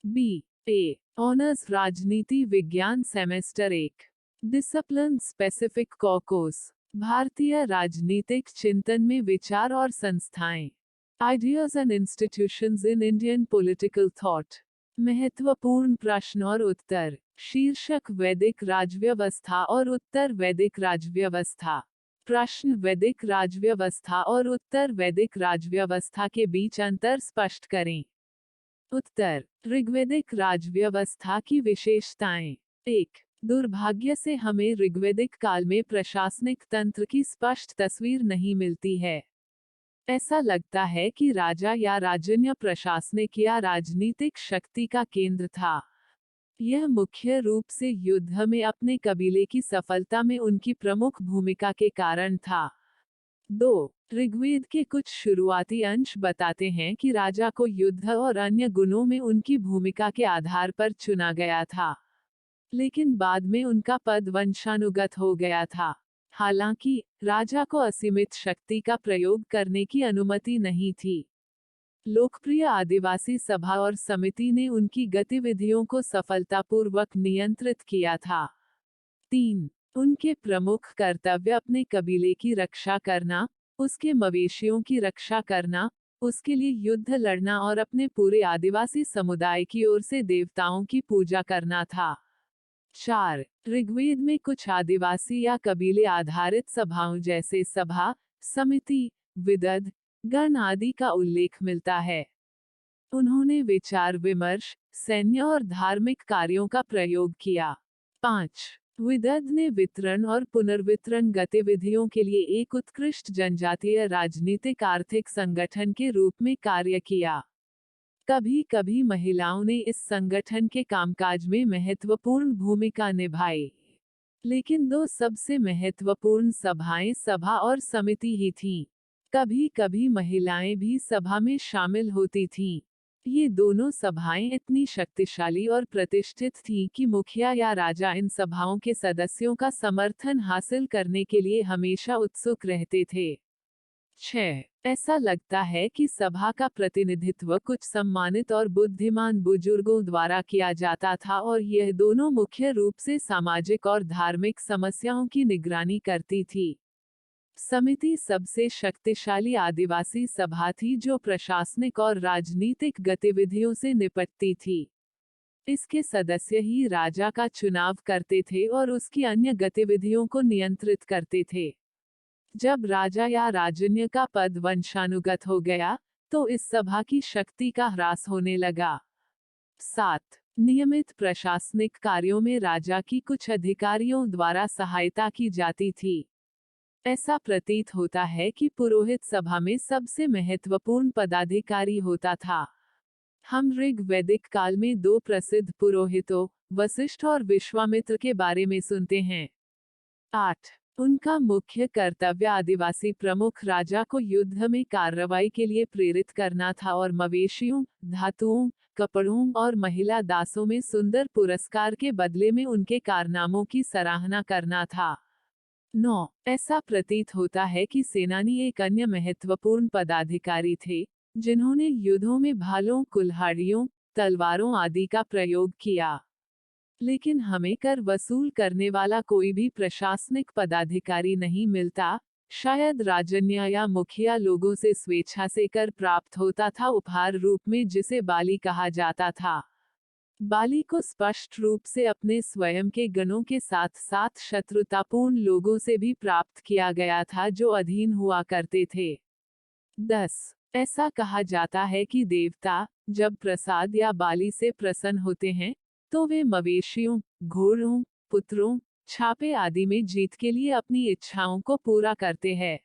B A honours राजनीति विज्ञान semester 1 discipline specific course भारतीय राजनीतिक चिंतन में विचार और संस्थाएं ideas and institutions in Indian political thought महत्वपूर्ण प्रश्न और उत्तर शीर्षक वैदिक राजव्यवस्था और उत्तर वैदिक राजव्यवस्था प्रश्न वैदिक राजव्यवस्था और उत्तर वैदिक राजव्यवस्था के बीच अंतर स्पष्ट करें। उत्तर ऋग्वैदिक राजव्यवस्था की विशेषताएं 1 दुर्भाग्य से हमें ऋग्वैदिक काल में प्रशासनिक तंत्र की स्पष्ट तस्वीर नहीं मिलती है। ऐसा लगता है कि राजा या राजन्य प्रशासनिक या राजनीतिक शक्ति का केंद्र था। यह मुख्य रूप से युद्ध में अपने कबीले की सफलता में उनकी प्रमुख भूमिका के कारण था। 2 ऋग्वेद के कुछ शुरुआती अंश बताते हैं कि राजा को युद्ध और अन्य गुणों में उनकी भूमिका के आधार पर चुना गया था, लेकिन बाद में उनका पद वंशानुगत हो गया था। हालांकि राजा को असीमित शक्ति का प्रयोग करने की अनुमति नहीं थी। लोकप्रिय आदिवासी सभा और समिति ने उनकी गतिविधियों को सफलतापूर्वक नियंत्रित किया था। 3 उनके प्रमुख कर्तव्य अपने कबीले की रक्षा करना, उसके मवेशियों की रक्षा करना, उसके लिए युद्ध लड़ना और अपने पूरे आदिवासी समुदाय की ओर से देवताओं की पूजा करना था। 4 ऋग्वेद में कुछ आदिवासी या कबीले आधारित सभाओं जैसे सभा, समिति, विदद, गण आदि का उल्लेख मिलता है। उन्होंने विचार विमर्श, सैन्य और धार्मिक कार्यों का प्रयोग किया। 5 विदद ने वितरण और पुनर्वितरण गतिविधियों के लिए एक उत्कृष्ट जनजातीय राजनीतिक आर्थिक संगठन के रूप में कार्य किया। कभी कभी महिलाओं ने इस संगठन के कामकाज में महत्वपूर्ण भूमिका निभाई, लेकिन 2 सबसे महत्वपूर्ण सभाएं सभा और समिति ही थीं। कभी कभी महिलाएं भी सभा में शामिल होती थीं। ये दोनों सभाएं इतनी शक्तिशाली और प्रतिष्ठित थीं कि मुखिया या राजा इन सभाओं के सदस्यों का समर्थन हासिल करने के लिए हमेशा उत्सुक रहते थे। 6 ऐसा लगता है कि सभा का प्रतिनिधित्व कुछ सम्मानित और बुद्धिमान बुजुर्गों द्वारा किया जाता था और यह दोनों मुख्य रूप से सामाजिक और धार्मिक समस्याओं की निगरानी करती थी। समिति सबसे शक्तिशाली आदिवासी सभा थी जो प्रशासनिक और राजनीतिक गतिविधियों से निपटती थी। इसके सदस्य ही राजा का चुनाव करते थे और उसकी अन्य गतिविधियों को नियंत्रित करते थे। जब राजा या राजन्य का पद वंशानुगत हो गया, तो इस सभा की शक्ति का ह्रास होने लगा। 7 नियमित प्रशासनिक कार्यों में राजा की कुछ अधिकारियों द्वारा सहायता की जाती थी। ऐसा प्रतीत होता है कि पुरोहित सभा में सबसे महत्वपूर्ण पदाधिकारी होता था। हम ऋग्वैदिक काल में 2 प्रसिद्ध पुरोहितों, वशिष्ठ और विश्वामित्र के बारे में सुनते हैं। 8 उनका मुख्य कर्तव्य आदिवासी प्रमुख राजा को युद्ध में कार्रवाई के लिए प्रेरित करना था और मवेशियों, धातुओं, कपड़ों और महिला दासों में सुंदर पुरस्कार के बदले में उनके कारनामों की सराहना करना था। 9 ऐसा प्रतीत होता है कि सेनानी एक अन्य महत्वपूर्ण पदाधिकारी थे, जिन्होंने युद्धों में भालों, कुल्हाड़ियों, तलवारों आदि का प्रयोग किया। लेकिन हमें कर वसूल करने वाला कोई भी प्रशासनिक पदाधिकारी नहीं मिलता। शायद राजन्य या मुखिया लोगों से स्वेच्छा से कर प्राप्त होता था, उपहार रूप में, जिसे बाली कहा जाता था। बाली को स्पष्ट रूप से अपने स्वयं के गणों के साथ साथ शत्रुतापूर्ण लोगों से भी प्राप्त किया गया था जो अधीन हुआ करते थे। 10 ऐसा कहा जाता है कि देवता जब प्रसाद या बाली से प्रसन्न होते हैं, तो वे मवेशियों, घोड़ों, पुत्रों, छापे आदि में जीत के लिए अपनी इच्छाओं को पूरा करते हैं।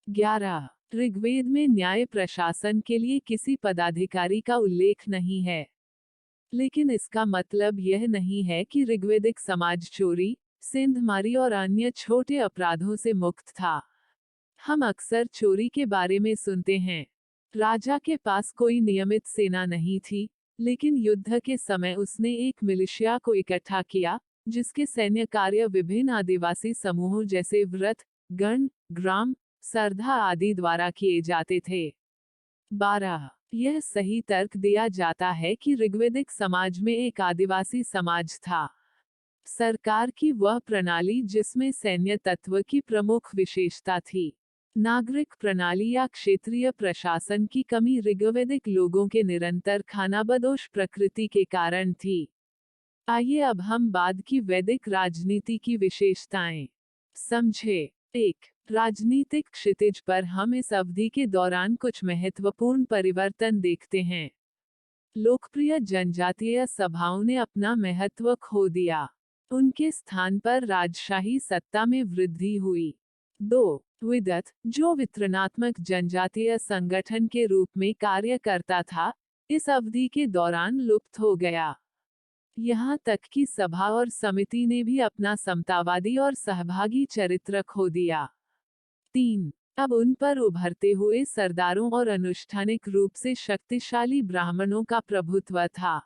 11 ऋग्वेद में न्याय प्रशासन के लिए किसी पदाधिकारी का उल्लेख नहीं है, लेकिन इसका मतलब यह नहीं है कि ऋग्वैदिक समाज चोरी, सेंधमारी और अन्य छोटे अपराधों से मुक्त था। हम अक्सर चोरी के बारे में सुनते हैं। राजा के पास कोई नियमित सेना नहीं थी, लेकिन युद्ध के समय उसने एक मिलिशिया को इकट्ठा किया, जिसके सैन्य कार्य विभिन्न आदिवासी समूहों जैसे व्रत, गण, ग्राम, सरधा आदि द्वारा किए जाते थे। 12 यह सही तर्क दिया जाता है कि ऋग्वैदिक समाज में एक आदिवासी समाज था। सरकार की वह प्रणाली जिसमें सैन्य तत्व की प्रमुख विशेषता थी। नागरिक प्रणाली या क्षेत्रीय प्रशासन की कमी ऋग्वैदिक लोगों के निरंतर खानाबदोश प्रकृति के कारण थी। आइए अब हम बाद की वैदिक राजनीति की विशेषताएं समझे। 1. राजनीतिक क्षितिज पर हम इस अवधि के दौरान कुछ महत्वपूर्ण परिवर्तन देखते हैं। लोकप्रिय जनजातीय सभाओं ने अपना महत्व खो दिया। उनके स्थान पर राजशाही सत्ता में वृद्धि हुई। 2. विदत, जो वितरणात्मक जनजातीय संगठन के रूप में कार्य करता था, इस अवधि के दौरान लुप्त हो गया। यहाँ तक कि सभा और समिति ने भी अपना समतावादी और सहभागी चरित्र खो दिया। 3. अब उन पर उभरते हुए सरदारों और अनुष्ठानिक रूप से शक्तिशाली ब्राह्मणों का प्रभुत्व था।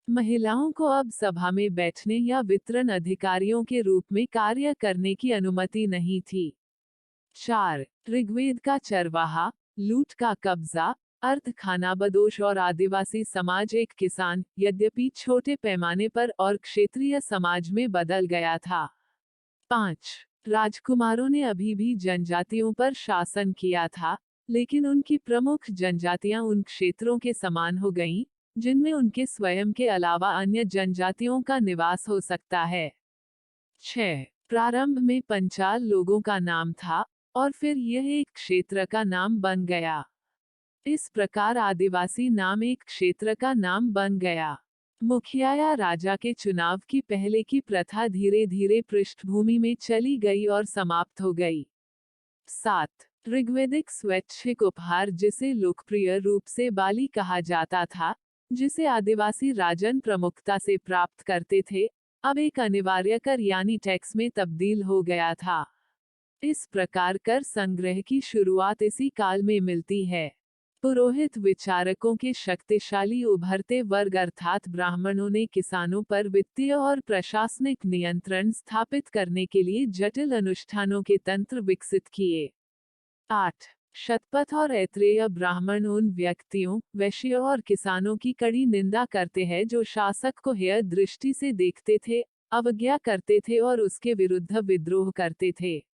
महिलाओं को अब सभा में बैठने या वितरण अधिकारियों के रूप में कार्य करने की अनुमति नहीं थी। 4. ऋग्वेद का चरवाहा, लूट का कब्जा, अर्थ खानाबदोश और आदिवासी समाज एक किसान, यद्यपि छोटे पैमाने पर और क्षेत्रीय समाज में बदल गया था। 5. राजकुमारों ने अभी भी जनजातियों पर शासन किया था, लेकिन उनकी प्रमुख जनजातियां उन क्षेत्रों के समान हो गईं, जिनमें उनके स्वयं के अलावा अन्य जनजातियों का निवास हो सकता है। 6. प्रारंभ में पंचाल लोगों का नाम था, और फिर यह एक क्षेत्र का नाम बन गया। इस प्रकार आदिवासी नाम एक क्षेत्र का नाम बन गया। मुखिया या राजा के चुनाव की पहले की प्रथा धीरे धीरे पृष्ठभूमि में चली गई और समाप्त हो गई। 7. ऋग्वैदिक स्वैच्छिक उपहार, जिसे लोकप्रिय रूप से बाली कहा जाता था, जिसे आदिवासी राजन प्रमुखता से प्राप्त करते थे, अब एक अनिवार्य कर यानी टैक्स में तब्दील हो गया था। इस प्रकार कर संग्रह की शुरुआत इसी काल में मिलती है। पुरोहित विचारकों के शक्तिशाली उभरते वर्ग अर्थात ब्राह्मणों ने किसानों पर वित्तीय और प्रशासनिक नियंत्रण स्थापित करने के लिए जटिल अनुष्ठानों के तंत्र विकसित किए। 8. शतपथ और ऐत्रेय ब्राह्मण उन व्यक्तियों, वैश्यों और किसानों की कड़ी निंदा करते हैं जो शासक को हेय दृष्टि से देखते थे, अवज्ञा करते थे और उसके विरुद्ध विद्रोह करते थे।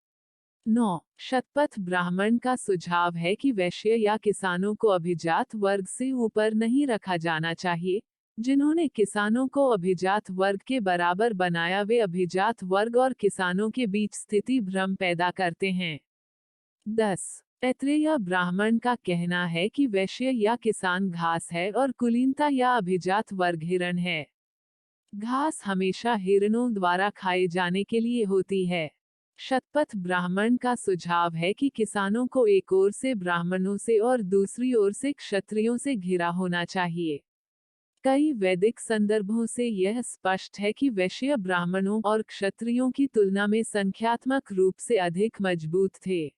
9. शतपथ ब्राह्मण का सुझाव है कि वैश्य या किसानों को अभिजात वर्ग से ऊपर नहीं रखा जाना चाहिए। जिन्होंने किसानों को अभिजात वर्ग के बराबर बनाया वे अभिजात वर्ग और किसानों के बीच स्थिति भ्रम पैदा करते हैं। 10. ऐत्रेय ब्राह्मण का कहना है कि वैश्य या किसान घास है और कुलीनता या अभिजात वर्ग हिरण है। घास हमेशा हिरणों द्वारा खाए जाने के लिए होती है। शतपथ ब्राह्मण का सुझाव है कि किसानों को एक ओर से ब्राह्मणों से और दूसरी ओर से क्षत्रियों से घिरा होना चाहिए। कई वैदिक संदर्भों से यह स्पष्ट है कि वैश्य ब्राह्मणों और क्षत्रियों की तुलना में संख्यात्मक रूप से अधिक मजबूत थे।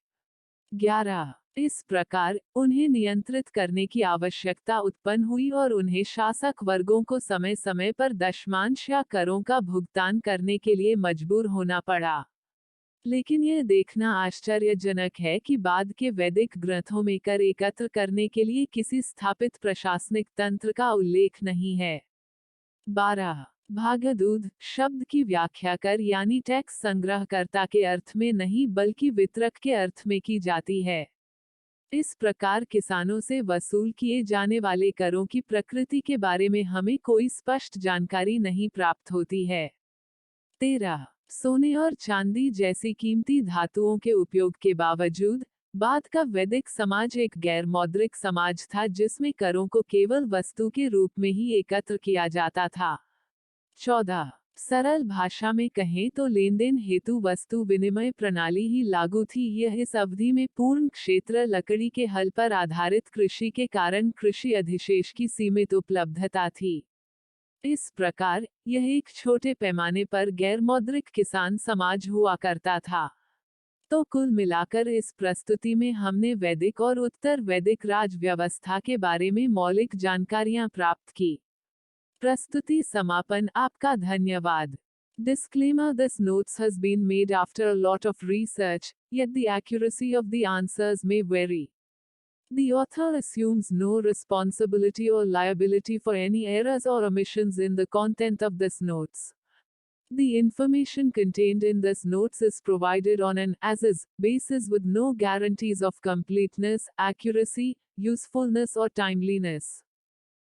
11. इस प्रकार, उन्हें नियंत्रित करने की आवश्यकता उत्पन्न हुई और उन्हें शासक वर्गों को समय समय पर दशमांश या करों का भुगतान करने के लिए मजबूर होना पड़ा। लेकिन यह देखना आश्चर्यजनक है कि बाद के वैदिक ग्रंथों में कर एकत्र करने के लिए किसी स्थापित प्रशासनिक तंत्र का उल्लेख नहीं है। 12. भागदूध शब्द की व्याख्या कर यानी टैक्स संग्रहकर्ता के अर्थ में नहीं बल्कि वितरक के अर्थ में की जाती है। इस प्रकार किसानों से वसूल किए जाने वाले करों की प्रकृति के बारे में हमें कोई स्पष्ट जानकारी नहीं प्राप्त होती है। 13. सोने और चांदी जैसी कीमती धातुओं के उपयोग के बावजूद बाद का वैदिक समाज एक गैर मौद्रिक समाज था जिसमें करों को केवल वस्तु के रूप में ही एकत्र किया जाता था। 14. सरल भाषा में कहें तो लेनदेन हेतु वस्तु विनिमय प्रणाली ही लागू थी। यह इस अवधि में पूर्ण क्षेत्र लकड़ी के हल पर आधारित कृषि के कारण कृषि अधिशेष की सीमित उपलब्धता थी। इस प्रकार, यह एक छोटे पैमाने पर गैर मौद्रिक किसान समाज हुआ करता था। तो कुल मिलाकर इस प्रस्तुति में हमने वैदिक और उत्तर वैदिक राज व्यवस्था के बारे में मौलिक जानकारियां प्राप्त की। प्रस्तुति समापन। आपका धन्यवाद। Disclaimer: This notes has been made after a lot of research, yet the accuracy of the answers may vary. The author assumes no responsibility or liability for any errors or omissions in the content of this notes. The information contained in this notes is provided on an as-is basis with no guarantees of completeness, accuracy, usefulness or timeliness.